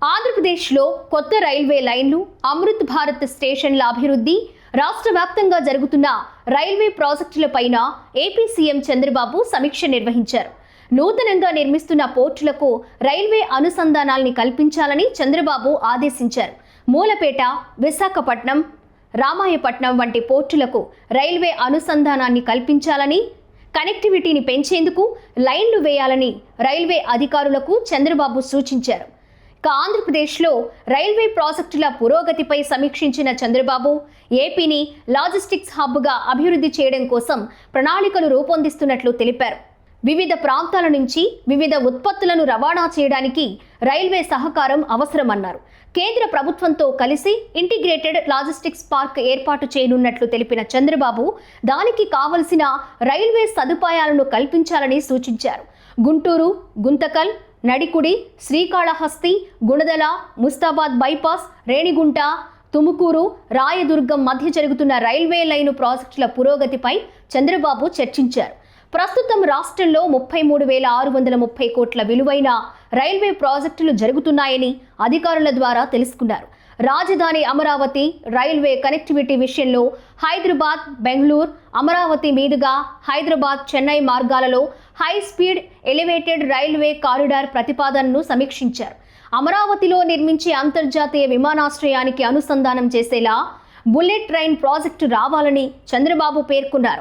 ఆంధ్రప్రదేశ్లో కొత్త రైల్వే లైన్లు, అమృత్ భారత్ స్టేషన్ల అభివృద్ధి, రాష్ట్ర వ్యాప్తంగా జరుగుతున్న రైల్వే ప్రాజెక్టులపైన ఏపీ సీఎం చంద్రబాబు సమీక్ష నిర్వహించారు. నూతనంగా నిర్మిస్తున్న పోర్టులకు రైల్వే అనుసంధానాల్ని కల్పించాలని చంద్రబాబు ఆదేశించారు. మూలపేట, విశాఖపట్నం, రామాయపట్నం వంటి పోర్టులకు రైల్వే అనుసంధానాన్ని కల్పించాలని, కనెక్టివిటీని పెంచేందుకు లైన్లు వేయాలని రైల్వే అధికారులకు చంద్రబాబు సూచించారు. ఆంధ్రప్రదేశ్లో రైల్వే ప్రాజెక్టుల పురోగతిపై సమీక్షించిన చంద్రబాబు ఏపీని లాజిస్టిక్స్ హబ్గా అభివృద్ధి చేయడం కోసం ప్రణాళికలు రూపొందిస్తున్నట్లు తెలిపారు. వివిధ ప్రాంతాల నుంచి వివిధ ఉత్పత్తులను రవాణా చేయడానికి రైల్వే సహకారం అవసరమన్నారు. కేంద్ర ప్రభుత్వంతో కలిసి ఇంటిగ్రేటెడ్ లాజిస్టిక్స్ పార్క్ ఏర్పాటు చేయనున్నట్లు తెలిపిన చంద్రబాబు దానికి కావలసిన రైల్వే సదుపాయాలను కల్పించాలని సూచించారు. గుంటూరు, గుంతకల్, నడికుడి, శ్రీకాళహస్తి, గుణదల, ముస్తాబాద్ బైపాస్, రేణిగుంట, తుముకూరు, రాయదుర్గం మధ్య జరుగుతున్న రైల్వే లైను ప్రాజెక్టుల పురోగతిపై చంద్రబాబు చర్చించారు. ప్రస్తుతం రాష్ట్రంలో 33,630 కోట్ల విలువైన రైల్వే ప్రాజెక్టులు జరుగుతున్నాయని అధికారుల ద్వారా తెలుసుకున్నారు. రాజధాని అమరావతి రైల్వే కనెక్టివిటీ విషయంలో హైదరాబాద్, బెంగళూరు, అమరావతి మీదుగా హైదరాబాద్, చెన్నై మార్గాలలో high speed elevated railway corridor ప్రతిపాదనను సమీక్షించారు. అమరావతిలో నిర్మించే అంతర్జాతీయ విమానాశ్రయానికి అనుసంధానం చేసేలా బుల్లెట్ ట్రైన్ ప్రాజెక్టు రావాలని చంద్రబాబు పేర్కొన్నారు.